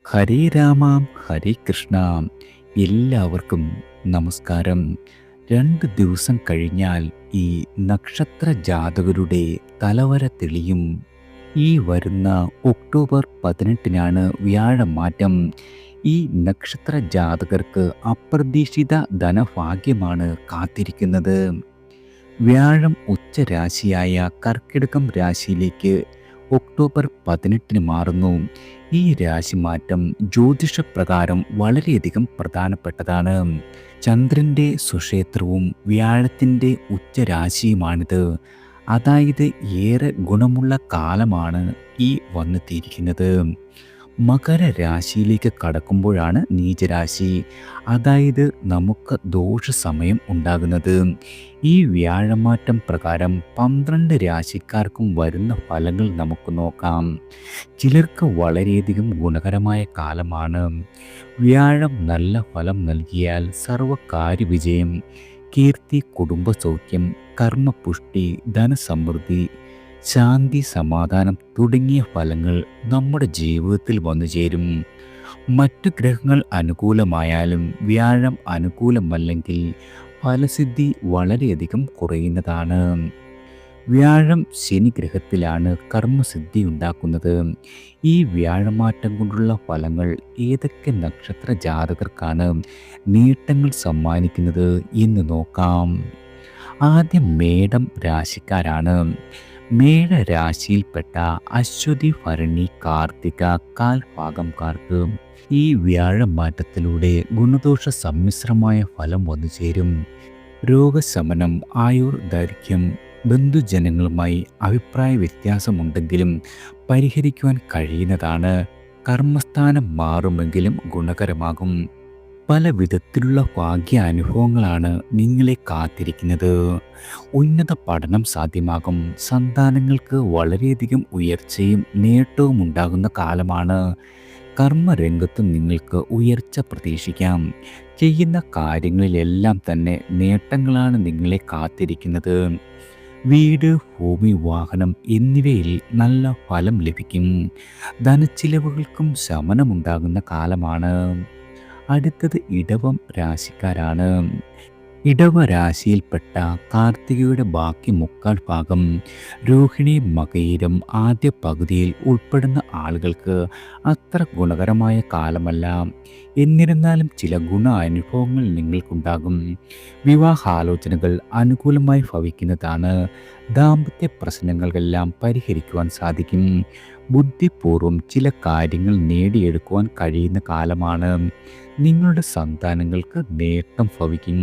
ഹരേ രാമ ഹരേ കൃഷ്ണ. എല്ലാവർക്കും നമസ്കാരം. 2 ദിവസം കഴിഞ്ഞാൽ ഈ നക്ഷത്ര ജാതകരുടെ തലവര തെളിയും. ഈ വരുന്ന ഒക്ടോബർ 18-നാണ് വ്യാഴമാറ്റം. ഈ നക്ഷത്ര ജാതകർക്ക് അപ്രതീക്ഷിത ധനഭാഗ്യമാണ് കാത്തിരിക്കുന്നത്. വ്യാഴം ഉച്ചരാശിയായ കർക്കിടകം രാശിയിലേക്ക് ഒക്ടോബർ 18-ന് മാറുന്നു. ഈ രാശിമാറ്റം ജ്യോതിഷപ്രകാരം വളരെയധികം പ്രധാനപ്പെട്ടതാണ്. ചന്ദ്രൻ്റെ സുക്ഷേത്രവും വ്യാഴത്തിൻ്റെ ഉച്ചരാശിയുമാണിത്. അതായത് ഏറെ ഗുണമുള്ള കാലമാണ് ഈ വന്നെത്തിയിരിക്കുന്നത്. മകരരാശിയിലേക്ക് കടക്കുമ്പോഴാണ് നീചരാശി, അതായത് നമുക്ക് ദോഷസമയം ഉണ്ടാകുന്നത്. ഈ വ്യാഴമാറ്റം പ്രകാരം 12 രാശിക്കാർക്കും വരുന്ന ഫലങ്ങൾ നമുക്ക് നോക്കാം. ചിലർക്ക് വളരെയധികം ഗുണകരമായ കാലമാണ്. വ്യാഴം നല്ല ഫലം നൽകിയാൽ സർവകാര്യവിജയം, കീർത്തി, കുടുംബസൗഖ്യം, കർമ്മപുഷ്ടി, ധനസമൃദ്ധി, ശാന്തി, സമാധാനം തുടങ്ങിയ ഫലങ്ങൾ നമ്മുടെ ജീവിതത്തിൽ വന്നു ചേരും. മറ്റു ഗ്രഹങ്ങൾ അനുകൂലമായാലും വ്യാഴം അനുകൂലമല്ലെങ്കിൽ ഫലസിദ്ധി വളരെയധികം കുറയുന്നതാണ്. വ്യാഴം ശനി ഗ്രഹത്തിലാണ് കർമ്മസിദ്ധി ഉണ്ടാക്കുന്നത്. ഈ വ്യാഴമാറ്റം കൊണ്ടുള്ള ഫലങ്ങൾ ഏതൊക്കെ നക്ഷത്ര ജാതകർക്കാണ് നേട്ടങ്ങൾ സമ്മാനിക്കുന്നത് എന്ന് നോക്കാം. ആദ്യം മേടം രാശിക്കാരാണ്. മേടരാശിയിൽപ്പെട്ട അശ്വതി, ഭരണി, കാർത്തിക കാൽഭാഗംകാർക്ക് ഈ വ്യാഴമാറ്റത്തിലൂടെ ഗുണദോഷ സമ്മിശ്രമായ ഫലം വന്നു ചേരും. രോഗശമനം, ആയുർ ദൈർഘ്യം, ബന്ധുജനങ്ങളുമായി അഭിപ്രായ വ്യത്യാസമുണ്ടെങ്കിലും പരിഹരിക്കുവാൻ കഴിയുന്നതാണ്. കർമ്മസ്ഥാനം മാറുമെങ്കിലും ഗുണകരമാകും. പല വിധത്തിലുള്ള ഭാഗ്യാനുഭവങ്ങളാണ് നിങ്ങളെ കാത്തിരിക്കുന്നത്. ഉന്നത പഠനം സാധ്യമാകും. സന്താനങ്ങൾക്ക് വളരെയധികം ഉയർച്ചയും നേട്ടവും ഉണ്ടാകുന്ന കാലമാണ്. കർമ്മരംഗത്ത് നിങ്ങൾക്ക് ഉയർച്ച പ്രതീക്ഷിക്കാം. ചെയ്യുന്ന കാര്യങ്ങളിലെല്ലാം തന്നെ നേട്ടങ്ങളാണ് നിങ്ങളെ കാത്തിരിക്കുന്നത്. വീട്, ഭൂമി, വാഹനം എന്നിവയിൽ നല്ല ഫലം ലഭിക്കും. ധനച്ചിലവുകൾക്കും ശമനമുണ്ടാകുന്ന കാലമാണ്. അടുത്തത് ഇടവം രാശിക്കാരാണ്. ഇടവ രാശിയിൽപ്പെട്ട കാർത്തികയുടെ ബാക്കി മുക്കാൽ ഭാഗം, രോഹിണി, മകയിരം ആദ്യ പകുതിയിൽ ഉൾപ്പെടുന്ന ആളുകൾക്ക് അത്ര ഗുണകരമായ കാലമല്ല. എന്നിരുന്നാലും ചില ഗുണ അനുഭവങ്ങൾ നിങ്ങൾക്കുണ്ടാകും. വിവാഹാലോചനകൾ അനുകൂലമായി ഭവിക്കുന്നതാണ്. ദാമ്പത്യ പ്രശ്നങ്ങളെല്ലാം പരിഹരിക്കുവാൻ സാധിക്കും. ബുദ്ധിപൂർവ്വം ചില കാര്യങ്ങൾ നേടിയെടുക്കുവാൻ കഴിയുന്ന കാലമാണ്. നിങ്ങളുടെ സന്താനങ്ങൾക്ക് നേട്ടം ഭവിക്കും.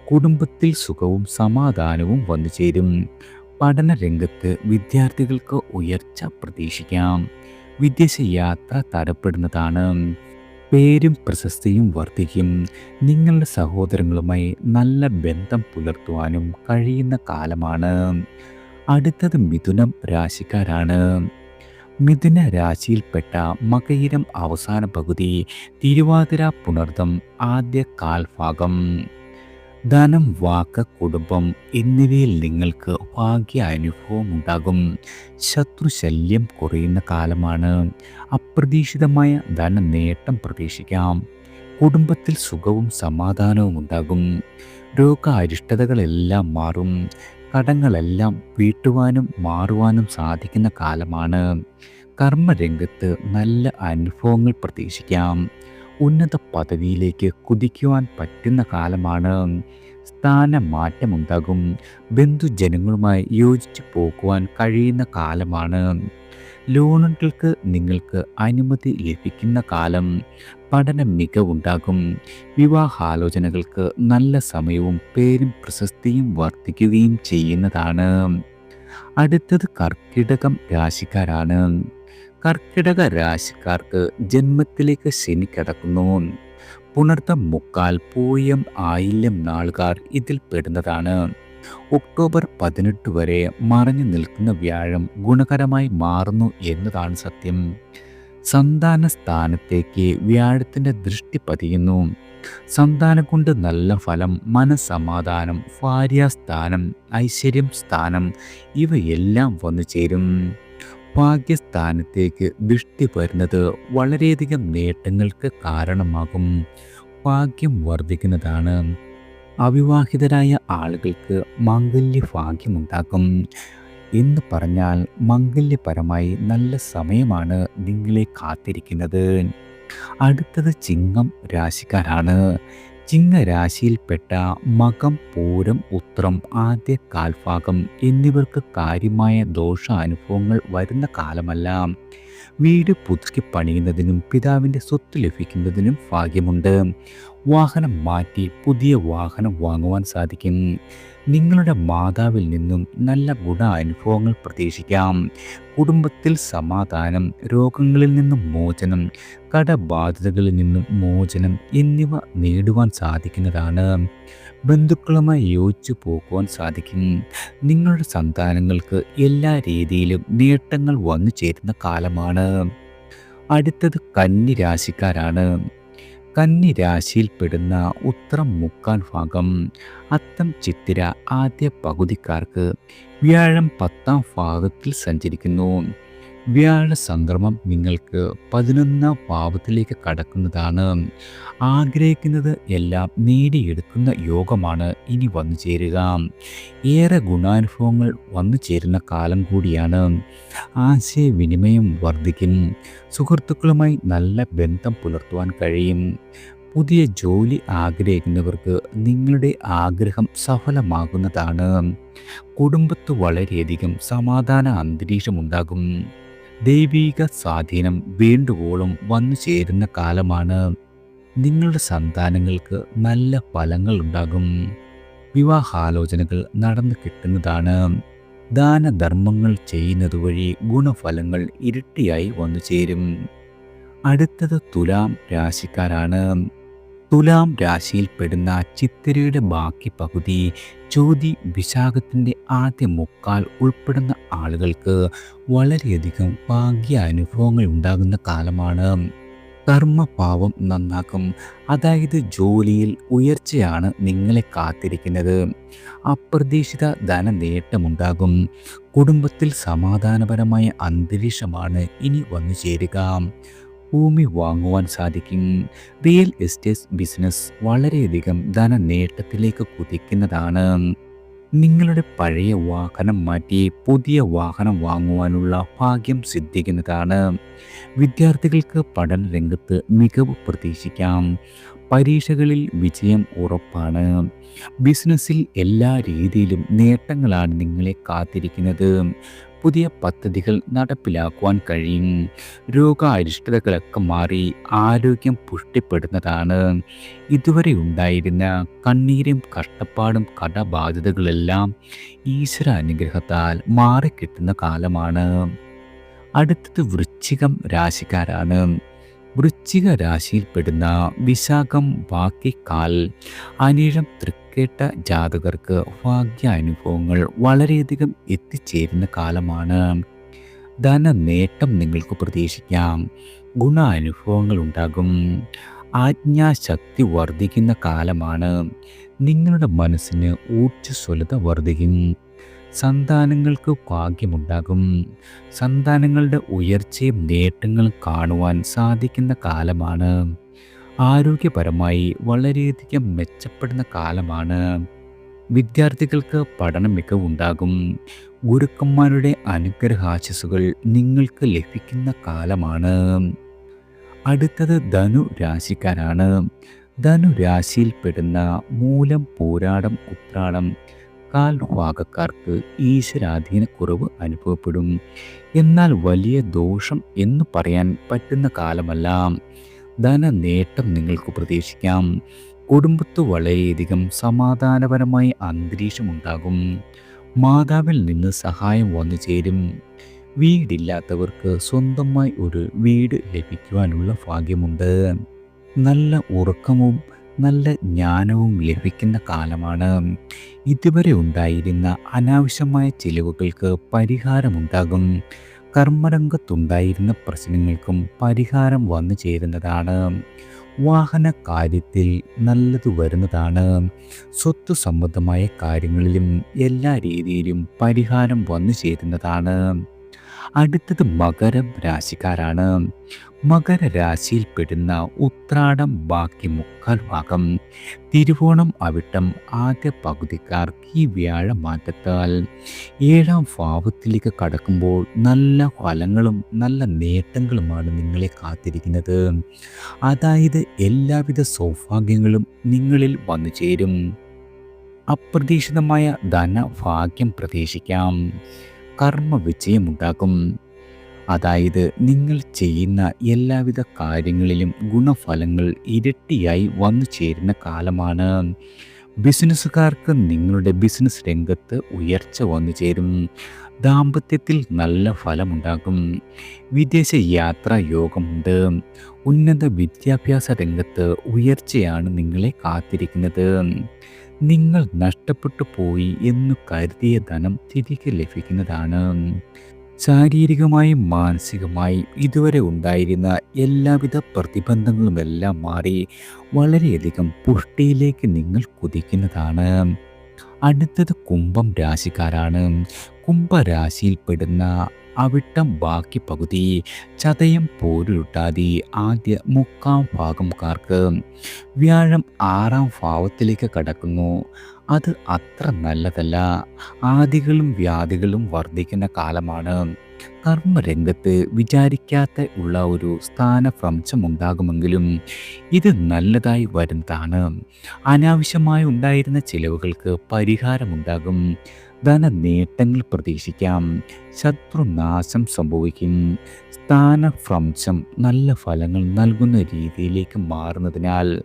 കുടുംബത്തിൽ സുഖവും സമാധാനവും വന്നു ചേരും. പഠനരംഗത്ത് വിദ്യാർത്ഥികൾക്ക് ഉയർച്ച പ്രതീക്ഷിക്കാം. വിദേശ യാത്ര തരപ്പെടുന്നതാണ്. പേരും പ്രശസ്തിയും വർദ്ധിക്കും. നിങ്ങളുടെ സഹോദരങ്ങളുമായി നല്ല ബന്ധം പുലർത്തുവാനും കഴിയുന്ന കാലമാണ്. അടുത്തത് മിഥുനം രാശിക്കാരാണ്. മിഥുന രാശിയിൽപ്പെട്ട മകയിരം അവസാന പകുതി, തിരുവാതിര, പുണർദം ആദ്യ കാൽഭാഗം. ധനം, വാക്ക്, കുടുംബം എന്നിവയിൽ നിങ്ങൾക്ക് ഭാഗ്യ അനുഭവം ഉണ്ടാകും. ശത്രുശല്യം കുറയുന്ന കാലമാണ്. അപ്രതീക്ഷിതമായ ധനനേട്ടം പ്രതീക്ഷിക്കാം. കുടുംബത്തിൽ സുഖവും സമാധാനവും ഉണ്ടാകും. രോഗാരിഷ്ടതകളെല്ലാം മാറും. കടങ്ങളെല്ലാം വീട്ടുവാനും മാറുവാനും സാധിക്കുന്ന കാലമാണ്. കർമ്മരംഗത്ത് നല്ല അനുഭവങ്ങൾ പ്രതീക്ഷിക്കാം. ഉന്നത പദവിയിലേക്ക് കുതിക്കുവാൻ പറ്റുന്ന കാലമാണ്. സ്ഥാനമാറ്റമുണ്ടാകും. ബന്ധുജനങ്ങളുമായി യോജിച്ചു പോകുവാൻ കഴിയുന്ന കാലമാണ്. ലോണുകൾക്ക് നിങ്ങൾക്ക് അനുമതി ലഭിക്കുന്ന കാലം. പഠന മികവുണ്ടാകും. വിവാഹാലോചനകൾക്ക് നല്ല സമയവും പേരും പ്രശസ്തിയും വർദ്ധിക്കുകയും ചെയ്യുന്നതാണ്. അടുത്തത് കർക്കിടകം രാശിക്കാരാണ്. കർക്കിടക രാശിക്കാർക്ക് ജന്മത്തിലേക്ക് ശനി കിടക്കുന്നു. പുണർത്തം, മുക്കാൽ, പൂയം, ആയില്യം നാളുകാർ ഇതിൽ പെടുന്നതാണ്. ഒക്ടോബർ 18 വരെ മറഞ്ഞു നിൽക്കുന്ന വ്യാഴം ഗുണകരമായി മാറുന്നു എന്നതാണ് സത്യം. സന്താന സ്ഥാനത്തേക്ക് വ്യാഴത്തിൻ്റെ ദൃഷ്ടി പതിയുന്നു. സന്താനം കൊണ്ട് നല്ല ഫലം, മനസമാധാനം, ഭാര്യാസ്ഥാനം, ഐശ്വര്യം സ്ഥാനം ഇവയെല്ലാം വന്നു ചേരും. ഭാഗ്യസ്ഥാനത്തേക്ക് ദൃഷ്ടി വരുന്നത് വളരെയധികം നേട്ടങ്ങൾക്ക് കാരണമാകും. ഭാഗ്യം വർദ്ധിക്കുന്നതാണ്. അവിവാഹിതരായ ആളുകൾക്ക് മാംഗല്യ ഭാഗ്യമുണ്ടാകും. എന്ന് പറഞ്ഞാൽ മംഗല്യപരമായി നല്ല സമയമാണ് നിങ്ങളെ കാത്തിരിക്കുന്നത്. അടുത്തത് ചിങ്ങം രാശിക്കാരാണ്. ചിങ്ങരാശിയിൽപ്പെട്ട മകം, പൂരം, ഉത്രം, ആദ്യ കാൽഭാഗം എന്നിവർക്ക് കാര്യമായ ദോഷാനുഭവങ്ങൾ വരുന്ന കാലമല്ല. വീട് പുതുക്കി പണിയുന്നതിനും പിതാവിൻ്റെ സ്വത്ത് ലഭിക്കുന്നതിനും ഭാഗ്യമുണ്ട്. വാഹനം മാറ്റി പുതിയ വാഹനം വാങ്ങുവാൻ സാധിക്കും. നിങ്ങളുടെ മാതാവിൽ നിന്നും നല്ല ഗുണാനുഭവങ്ങൾ പ്രതീക്ഷിക്കാം. കുടുംബത്തിൽ സമാധാനം, രോഗങ്ങളിൽ നിന്നും മോചനം, കടബാധ്യതകളിൽ നിന്നും മോചനം എന്നിവ നേടുവാൻ സാധിക്കുന്നതാണ്. ബന്ധുക്കളുമായി യോജിച്ചു പോകുവാൻ സാധിക്കും. നിങ്ങളുടെ സന്താനങ്ങൾക്ക് എല്ലാ രീതിയിലും നേട്ടങ്ങൾ വന്നു ചേരുന്ന കാലമാണ്. അടുത്തത് കന്നി രാശിക്കാരാണ്. കന്നി രാശിയിൽപ്പെടുന്ന ഉത്രം മുക്കാൽ ഭാഗം, അത്തം ചിത്തിര ആദ്യ പകുതിക്കാർക്ക് വ്യാഴം 10ാം ഭാവത്തിൽ സഞ്ചരിക്കുന്നു. വ്യാഴ സംക്രമം നിങ്ങൾക്ക് 11ാം ഭാവത്തിലേക്ക് കടക്കുന്നതാണ്. ആഗ്രഹിക്കുന്നത് എല്ലാം നേടിയെടുക്കുന്ന യോഗമാണ് ഇനി വന്നു ചേരുക. ഏറെ ഗുണാനുഭവങ്ങൾ വന്നു ചേരുന്ന കാലം കൂടിയാണ്. ആശയവിനിമയം വർദ്ധിക്കും. സുഹൃത്തുക്കളുമായി നല്ല ബന്ധം പുലർത്തുവാൻ കഴിയും. പുതിയ ജോലി ആഗ്രഹിക്കുന്നവർക്ക് നിങ്ങളുടെ ആഗ്രഹം സഫലമാകുന്നതാണ്. കുടുംബത്ത് വളരെയധികം സമാധാന അന്തരീക്ഷമുണ്ടാകും. ദൈവിക സ്വാധീനം വേണ്ടുവോളം വന്നു ചേരുന്ന കാലമാണ്. നിങ്ങളുടെ സന്താനങ്ങൾക്ക് നല്ല ഫലങ്ങൾ ഉണ്ടാകും. വിവാഹാലോചനകൾ നടന്നു കിട്ടുന്നതാണ്. ദാനധർമ്മങ്ങൾ ചെയ്യുന്നത് വഴി ഗുണഫലങ്ങൾ ഇരട്ടിയായി വന്നു ചേരും. അടുത്തത് തുലാം രാശിക്കാരാണ്. തുലാം രാശിയിൽപ്പെടുന്ന ചിത്തിരയുടെ ബാക്കി പകുതി, ചോതി, വിശാഖത്തിൻ്റെ ആദ്യ മുക്കാൽ ഉൾപ്പെടുന്ന ആളുകൾക്ക് വളരെയധികം ഭാഗ്യാനുഭവങ്ങൾ ഉണ്ടാകുന്ന കാലമാണ്. കർമ്മഭാവം നന്നാക്കും. അതായത് ജോലിയിൽ ഉയർച്ചയാണ് നിങ്ങളെ കാത്തിരിക്കുന്നത്. അപ്രതീക്ഷിത ധനനേട്ടമുണ്ടാകും. കുടുംബത്തിൽ സമാധാനപരമായ അന്തരീക്ഷമാണ് ഇനി വന്നു ചേരുക. ഭൂമി വാങ്ങുവാൻ സാധിക്കും. റിയൽ എസ്റ്റേറ്റ് ബിസിനസ് വളരെയധികം ധനനേട്ടത്തിലേക്ക് കുതിക്കുന്നതാണ്. നിങ്ങളുടെ പഴയ വാഹനം മാറ്റി പുതിയ വാഹനം വാങ്ങുവാനുള്ള ഭാഗ്യം സിദ്ധിക്കുന്നതാണ്. വിദ്യാർത്ഥികൾക്ക് പഠന രംഗത്ത് മികവ് പ്രതീക്ഷിക്കാം. പരീക്ഷകളിൽ വിജയം ഉറപ്പാണ്. ബിസിനസ്സിൽ എല്ലാ രീതിയിലും നേട്ടങ്ങളാണ് നിങ്ങളെ കാത്തിരിക്കുന്നത്. പുതിയ പദ്ധതികൾ നടപ്പിലാക്കുവാൻ കഴിയും. രോഗാരിഷ്ടതകളൊക്കെ മാറി ആരോഗ്യം പുഷ്ടിപ്പെടുന്നതാണ്. ഇതുവരെ ഉണ്ടായിരുന്ന കണ്ണീരും കഷ്ടപ്പാടും കടബാധ്യതകളെല്ലാം ഈശ്വര അനുഗ്രഹത്താൽ മാറിക്കിട്ടുന്ന കാലമാണ്. അടുത്തത് വൃശ്ചികം രാശിക്കാരാണ്. വൃശ്ചിക രാശിയിൽപ്പെടുന്ന വിശാഖം, ബാക്കിക്കാൽ, അനിഴം, തൃക്കേട്ട ജാതകർക്ക് ഭാഗ്യാനുഭവങ്ങൾ വളരെയധികം എത്തിച്ചേരുന്ന കാലമാണ്. ധനനേട്ടം നിങ്ങൾക്ക് പ്രതീക്ഷിക്കാം. ഗുണാനുഭവങ്ങൾ ഉണ്ടാകും. ആജ്ഞാശക്തി വർദ്ധിക്കുന്ന കാലമാണ്. നിങ്ങളുടെ മനസ്സിന് ഊർജ്ജസ്വലത വർദ്ധിക്കും. സന്താനങ്ങൾക്ക് ഭാഗ്യമുണ്ടാകും. സന്താനങ്ങളുടെ ഉയർച്ചയും നേട്ടങ്ങളും കാണുവാൻ സാധിക്കുന്ന കാലമാണ്. ആരോഗ്യപരമായി വളരെയധികം മെച്ചപ്പെടുന്ന കാലമാണ്. വിദ്യാർത്ഥികൾക്ക് പഠന മികവുണ്ടാകും. ഗുരുക്കന്മാരുടെ അനുഗ്രഹാശിസുകൾ നിങ്ങൾക്ക് ലഭിക്കുന്ന കാലമാണ്. അടുത്തത് ധനു രാശിക്കാരാണ്. ധനു രാശിയിൽപ്പെടുന്ന മൂലം, പൂരാടം, ഉത്രാടം കാൽഭാഗക്കാർക്ക് ഈശ്വരാധീനക്കുറവ് അനുഭവപ്പെടും. എന്നാൽ വലിയ ദോഷം എന്ന് പറയാൻ പറ്റുന്ന കാലമല്ല. ധനനേട്ടം നിങ്ങൾക്ക് പ്രതീക്ഷിക്കാം. കുടുംബത്ത് വളരെയധികം സമാധാനപരമായ അന്തരീക്ഷമുണ്ടാകും. മാതാവിൽ നിന്ന് സഹായം വന്നു ചേരും. വീടില്ലാത്തവർക്ക് സ്വന്തമായി ഒരു വീട് ലഭിക്കുവാനുള്ള ഭാഗ്യമുണ്ട്. നല്ല ഉറക്കവും നല്ല ജ്ഞാനവും ലഭിക്കുന്ന കാലമാണ്. ഇതുവരെ ഉണ്ടായിരുന്ന അനാവശ്യമായ ചിലവുകൾക്ക് പരിഹാരമുണ്ടാകും. കർമ്മരംഗത്തുണ്ടായിരുന്ന പ്രശ്നങ്ങൾക്കും പരിഹാരം വന്നു ചേരുന്നതാണ്. വാഹന കാര്യത്തിൽ നല്ലത് വരുന്നതാണ്. സ്വത്ത് സംബന്ധമായ കാര്യങ്ങളിലും എല്ലാ രീതിയിലും പരിഹാരം വന്നു ചേരുന്നതാണ്. അടുത്തത് മകരം രാശിക്കാരാണ്. മകരരാശിയിൽപ്പെടുന്ന ഉത്രാടം ബാക്കി മുക്കാൽ ഭാഗം, തിരുവോണം അവിട്ടം ആദ്യ പകുതിക്കാർക്ക് ഈ വ്യാഴമാറ്റത്താൽ ഏഴാം ഭാവത്തിലേക്ക് കടക്കുമ്പോൾ നല്ല ഫലങ്ങളും നല്ല നേട്ടങ്ങളുമാണ് നിങ്ങളെ കാത്തിരിക്കുന്നത്. അതായത് എല്ലാവിധ സൗഭാഗ്യങ്ങളും നിങ്ങളിൽ വന്നു ചേരും. അപ്രതീക്ഷിതമായ ധനഭാഗ്യം പ്രതീക്ഷിക്കാം. കർമ്മ വിജയമുണ്ടാകും. അതായത് നിങ്ങൾ ചെയ്യുന്ന എല്ലാവിധ കാര്യങ്ങളിലും ഗുണഫലങ്ങൾ ഇരട്ടിയായി വന്നു ചേരുന്ന കാലമാണ്. ബിസിനസ്സുകാർക്ക് നിങ്ങളുടെ ബിസിനസ് രംഗത്ത് ഉയർച്ച വന്നു ചേരും. ദാമ്പത്യത്തിൽ നല്ല ഫലമുണ്ടാകും. വിദേശ യാത്രാ യോഗമുണ്ട്. ഉന്നത വിദ്യാഭ്യാസ രംഗത്ത് ഉയർച്ചയാണ് നിങ്ങളെ കാത്തിരിക്കുന്നത്. നിങ്ങൾ നഷ്ടപ്പെട്ടു പോയി എന്ന് കരുതിയ ധനം തിരികെ ലഭിക്കുന്നതാണ്. ശാരീരികമായും മാനസികമായും ഇതുവരെ ഉണ്ടായിരുന്ന എല്ലാവിധ പ്രതിബന്ധങ്ങളുമെല്ലാം മാറി വളരെയധികം പുഷ്ടിയിലേക്ക് നിങ്ങൾ കുതിക്കുന്നതാണ്. അടുത്തത് കുംഭം രാശിക്കാരാണ്. കുംഭരാശിയിൽപ്പെടുന്ന അവിട്ടം ബാക്കി പകുതി, ചതയം പോരുരുട്ടാതി ആദ്യ മുക്കാൽ ഭാഗംകാർക്ക് വ്യാഴം ആറാം ഭാവത്തിലേക്ക് കടക്കുന്നു. അത് അത്ര നല്ലതല്ല. ആദികളും വ്യാധികളും വർദ്ധിക്കുന്ന കാലമാണ്. കർമ്മരംഗത്ത് വിചാരിക്കാത്ത ഉള്ള ഒരു സ്ഥാനഭ്രംശമുണ്ടാകുമെങ്കിലും ഇത് നല്ലതായി വരുന്നതാണ്. അനാവശ്യമായി ഉണ്ടായിരുന്ന ചിലവുകൾക്ക് പരിഹാരമുണ്ടാകും. ധനനേട്ടങ്ങൾ പ്രതീക്ഷിക്കാം. ശത്രുനാശം സംഭവിക്കും. സ്ഥാനഭ്രംശം നല്ല ഫലങ്ങൾ നൽകുന്ന രീതിയിലേക്ക് മാറുന്നതിനാൽ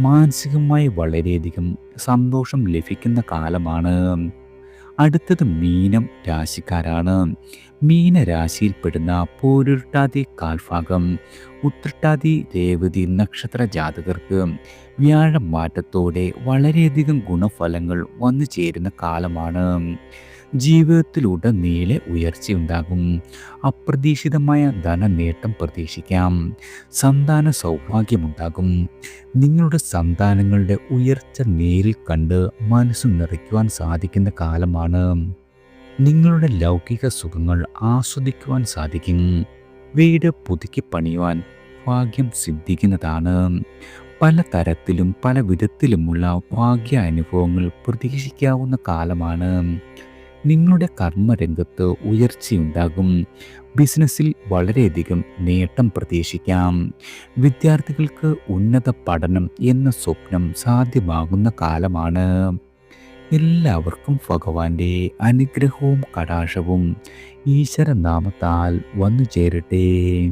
മാനസികമായി വളരെയധികം സന്തോഷം ലഭിക്കുന്ന കാലമാണ്. അടുത്തത് മീനം രാശിക്കാരാണ്. മീനരാശിയിൽപ്പെടുന്ന പോരുരുട്ടാതി കാൽഭാഗം, ഉത്രട്ടാതി രേവതി നക്ഷത്ര ജാതകർക്ക് വ്യാഴമാറ്റത്തോടെ വളരെയധികം ഗുണഫലങ്ങൾ വന്നു ചേരുന്ന കാലമാണ്. ജീവിതത്തിലുടനീളെ ഉയർച്ചയുണ്ടാകും. അപ്രതീക്ഷിതമായ ധനനേട്ടം പ്രതീക്ഷിക്കാം. സന്താന സൗഭാഗ്യമുണ്ടാകും. നിങ്ങളുടെ സന്താനങ്ങളുടെ ഉയർച്ച നേരിൽ കണ്ട് മനസ്സ് നിറയ്ക്കുവാൻ സാധിക്കുന്ന കാലമാണ്. നിങ്ങളുടെ ലൗകിക സുഖങ്ങൾ ആസ്വദിക്കുവാൻ സാധിക്കും. വീട് പുതുക്കി പണിയുവാൻ ഭാഗ്യം സിദ്ധിക്കുന്നതാണ്. പല തരത്തിലും പല വിധത്തിലുമുള്ള ഭാഗ്യ അനുഭവങ്ങൾ പ്രതീക്ഷിക്കാവുന്ന കാലമാണ്. നിങ്ങളുടെ കർമ്മരംഗത്ത് ഉയർച്ചയുണ്ടാകും. ബിസിനസ്സിൽ വളരെയധികം നേട്ടം പ്രതീക്ഷിക്കാം. വിദ്യാർത്ഥികൾക്ക് ഉന്നത പഠനം എന്ന സ്വപ്നം സാധ്യമാകുന്ന കാലമാണ്. എല്ലാവർക്കും ഭഗവാന്റെ അനുഗ്രഹവും കടാക്ഷവും ഈശ്വരനാമത്താൽ വന്നു ചേരട്ടെ.